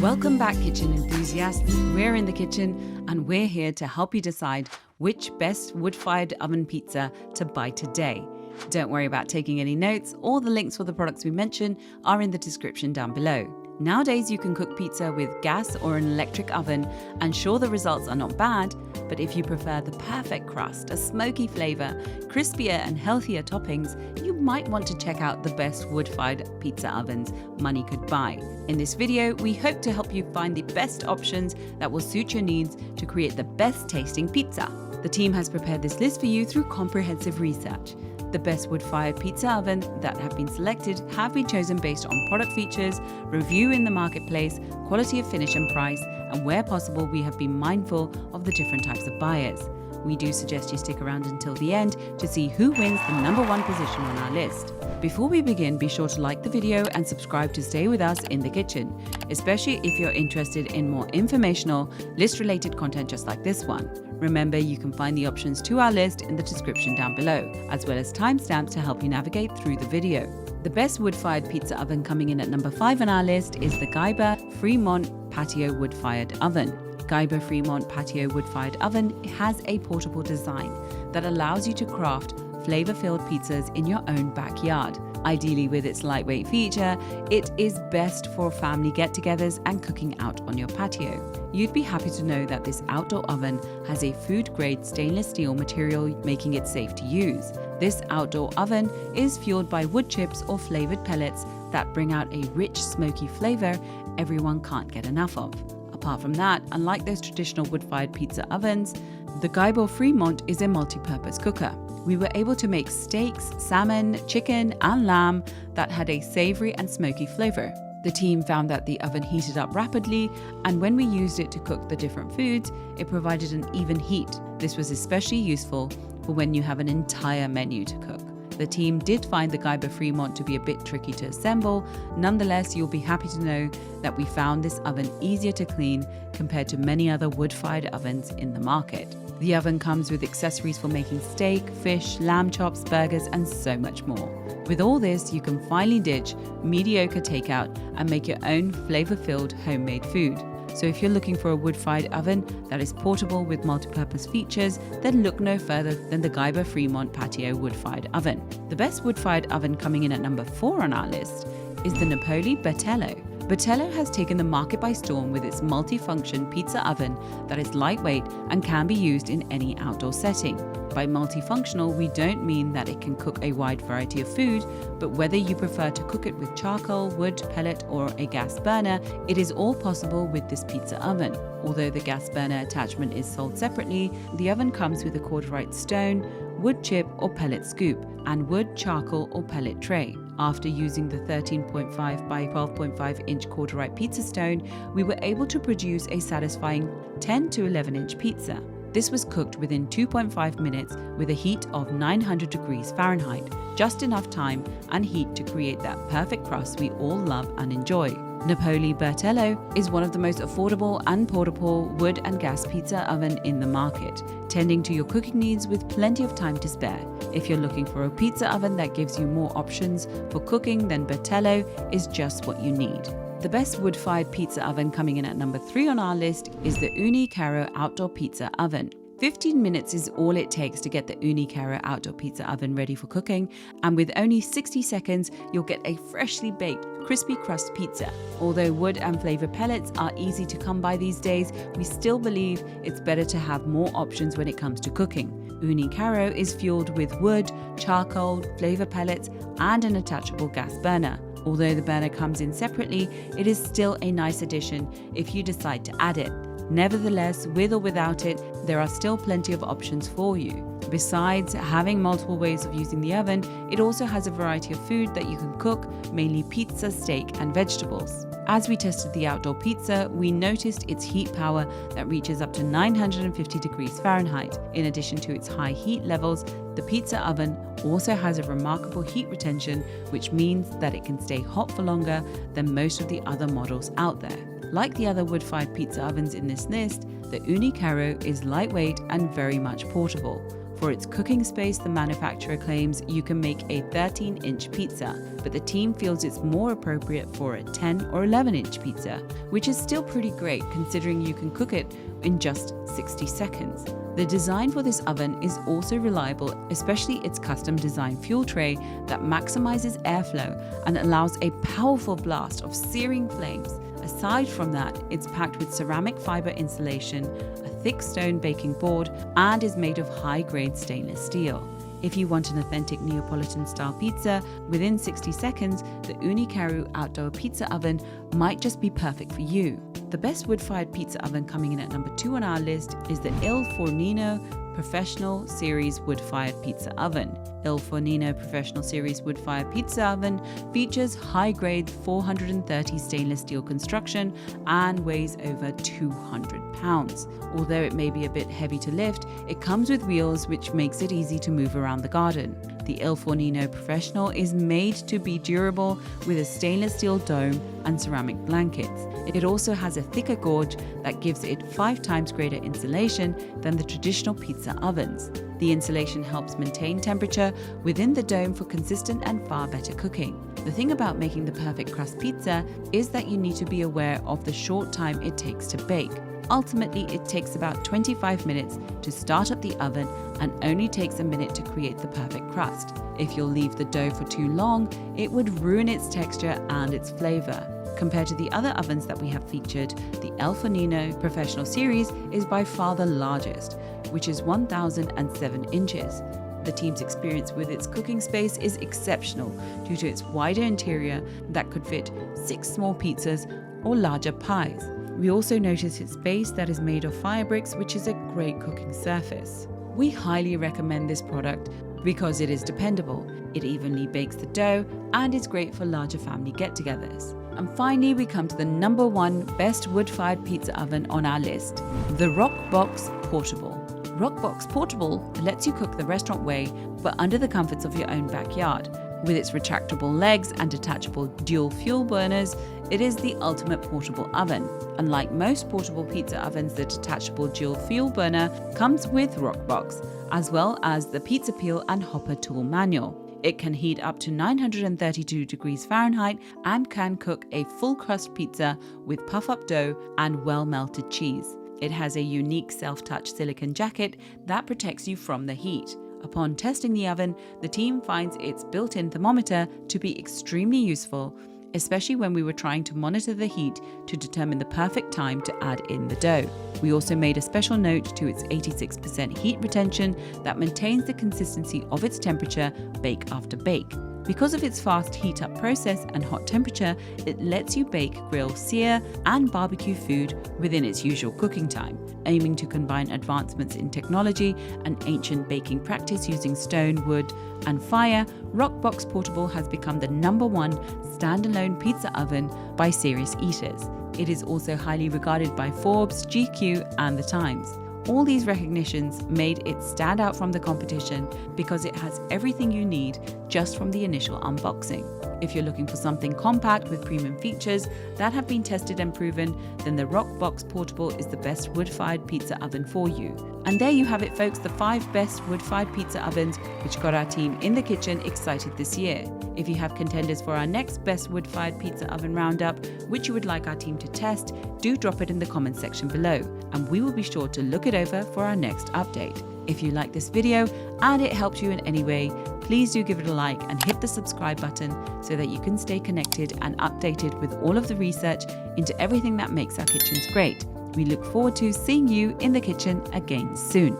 Welcome back, kitchen enthusiasts. We're in the kitchen and we're here to help you decide which best wood-fired oven pizza to buy today. Don't worry about taking any notes. All the links for the products we mention are in the description down below. Nowadays, you can cook pizza with gas or an electric oven, and sure, the results are not bad, but if you prefer the perfect crust, a smoky flavor, crispier and healthier toppings, you might want to check out the best wood-fired pizza ovens money could buy. In this video, we hope to help you find the best options that will suit your needs to create the best tasting pizza. The team has prepared this list for you through comprehensive research. The best wood-fired pizza oven that have been selected have been chosen based on product features, review in the marketplace, quality of finish and price, and where possible we have been mindful of the different types of buyers. We do suggest you stick around until the end to see who wins the #1 position on our list. Before we begin, be sure to like the video and subscribe to stay with us in the kitchen, especially if you're interested in more informational, list-related content just like this one. Remember, you can find the options to our list in the description down below, as well as timestamps to help you navigate through the video. The best wood-fired pizza oven coming in at #5 on our list is the GYBER Fremont Patio wood-fired oven. GYBER Fremont Patio wood-fired oven has a portable design that allows you to craft flavor-filled pizzas in your own backyard. Ideally, with its lightweight feature, it is best for family get-togethers and cooking out on your patio. You'd be happy to know that this outdoor oven has a food-grade stainless steel material, making it safe to use. This outdoor oven is fueled by wood chips or flavored pellets that bring out a rich, smoky flavor everyone can't get enough of. Apart from that, unlike those traditional wood-fired pizza ovens, the GYBER Fremont is a multi-purpose cooker. We were able to make steaks, salmon, chicken, and lamb that had a savory and smoky flavor. The team found that the oven heated up rapidly, and when we used it to cook the different foods, it provided an even heat. This was especially useful for when you have an entire menu to cook. The team did find the GYBER Fremont to be a bit tricky to assemble. Nonetheless, you'll be happy to know that we found this oven easier to clean compared to many other wood-fired ovens in the market. The oven comes with accessories for making steak, fish, lamb chops, burgers, and so much more. With all this, you can finally ditch mediocre takeout and make your own flavor-filled homemade food. So if you're looking for a wood-fired oven that is portable with multi-purpose features, then look no further than the GYBER Fremont Patio wood-fired oven. The best wood-fired oven coming in at #4 on our list is the Napoli Bertello. Bertello has taken the market by storm with its multi-function pizza oven that is lightweight and can be used in any outdoor setting. By multifunctional, we don't mean that it can cook a wide variety of food, but whether you prefer to cook it with charcoal, wood, pellet, or a gas burner, it is all possible with this pizza oven. Although the gas burner attachment is sold separately, the oven comes with a cauterite stone, wood chip or pellet scoop, and wood, charcoal, or pellet tray. After using the 13.5 by 12.5 inch cauterite pizza stone, we were able to produce a satisfying 10 to 11 inch pizza. This was cooked within 2.5 minutes with a heat of 900 degrees Fahrenheit, just enough time and heat to create that perfect crust we all love and enjoy. Napoli Bertello is one of the most affordable and portable wood and gas pizza oven in the market, tending to your cooking needs with plenty of time to spare. If you're looking for a pizza oven that gives you more options for cooking, then Bertello is just what you need. The best wood-fired pizza oven coming in at #3 on our list is the Ooni Karu outdoor pizza oven. 15 minutes is all it takes to get the Ooni Karu outdoor pizza oven ready for cooking, and with only 60 seconds, you'll get a freshly baked, crispy crust pizza. Although wood and flavor pellets are easy to come by these days, we still believe it's better to have more options when it comes to cooking. Ooni Karu is fueled with wood, charcoal, flavor pellets, and an attachable gas burner. Although the burner comes in separately, it is still a nice addition if you decide to add it. Nevertheless, with or without it, there are still plenty of options for you. Besides having multiple ways of using the oven, it also has a variety of food that you can cook, mainly pizza, steak, and vegetables. As we tested the outdoor pizza, we noticed its heat power that reaches up to 950 degrees Fahrenheit. In addition to its high heat levels, the pizza oven also has a remarkable heat retention, which means that it can stay hot for longer than most of the other models out there. Like the other wood-fired pizza ovens in this list, the Ooni Karu is lightweight and very much portable. For its cooking space, the manufacturer claims you can make a 13-inch pizza, but the team feels it's more appropriate for a 10 or 11-inch pizza, which is still pretty great considering you can cook it in just 60 seconds. The design for this oven is also reliable, especially its custom designed fuel tray that maximizes airflow and allows a powerful blast of searing flames. Aside from that, it's packed with ceramic fiber insulation, a thick stone baking board, and is made of high-grade stainless steel. If you want an authentic Neapolitan-style pizza within 60 seconds, the Ooni Karu outdoor pizza oven might just be perfect for you. The best wood-fired pizza oven coming in at number 2 on our list is the ilFornino Professional Series Wood-Fired Pizza Oven. ilFornino Professional Series Wood-Fired Pizza Oven features high-grade 430 stainless steel construction and weighs over 200 pounds. Although it may be a bit heavy to lift, it comes with wheels which makes it easy to move around the garden. The ilFornino Professional is made to be durable with a stainless steel dome and ceramic blankets. It also has a thicker gorge that gives it 5 times greater insulation than the traditional pizza ovens. The insulation helps maintain temperature within the dome for consistent and far better cooking. The thing about making the perfect crust pizza is that you need to be aware of the short time it takes to bake. Ultimately, it takes about 25 minutes to start up the oven and only takes a minute to create the perfect crust. If you'll leave the dough for too long, it would ruin its texture and its flavor. Compared to the other ovens that we have featured, the ilFornino Professional Series is by far the largest, which is 1,007 inches. The team's experience with its cooking space is exceptional due to its wider interior that could fit 6 small pizzas or larger pies. We also notice its base that is made of fire bricks, which is a great cooking surface. We highly recommend this product because it is dependable, it evenly bakes the dough, and is great for larger family get-togethers. And finally, we come to the number 1 best wood-fired pizza oven on our list, the Roccbox Portable. Roccbox Portable lets you cook the restaurant way, but under the comforts of your own backyard. With its retractable legs and detachable dual fuel burners, it is the ultimate portable oven. Unlike most portable pizza ovens, the detachable dual fuel burner comes with Roccbox, as well as the pizza peel and hopper tool manual. It can heat up to 932 degrees Fahrenheit and can cook a full crust pizza with puff-up dough and well-melted cheese. It has a unique self-touch silicone jacket that protects you from the heat. Upon testing the oven, the team finds its built-in thermometer to be extremely useful, especially when we were trying to monitor the heat to determine the perfect time to add in the dough. We also made a special note to its 86% heat retention that maintains the consistency of its temperature bake after bake. Because of its fast heat up process and hot temperature, it lets you bake, grill, sear, and barbecue food within its usual cooking time. Aiming to combine advancements in technology and ancient baking practice using stone, wood, and fire, Roccbox Portable has become the number 1 standalone pizza oven by serious eaters. It is also highly regarded by Forbes, GQ, and The Times. All these recognitions made it stand out from the competition because it has everything you need just from the initial unboxing. If you're looking for something compact with premium features that have been tested and proven, then the Roccbox Portable is the best wood-fired pizza oven for you. And there you have it, folks, the 5 best wood-fired pizza ovens which got our team in the kitchen excited this year. If you have contenders for our next best wood-fired pizza oven roundup, which you would like our team to test, do drop it in the comments section below, and we will be sure to look it over for our next update. If you like this video and it helped you in any way, please do give it a like and hit the subscribe button so that you can stay connected and updated with all of the research into everything that makes our kitchens great. We look forward to seeing you in the kitchen again soon.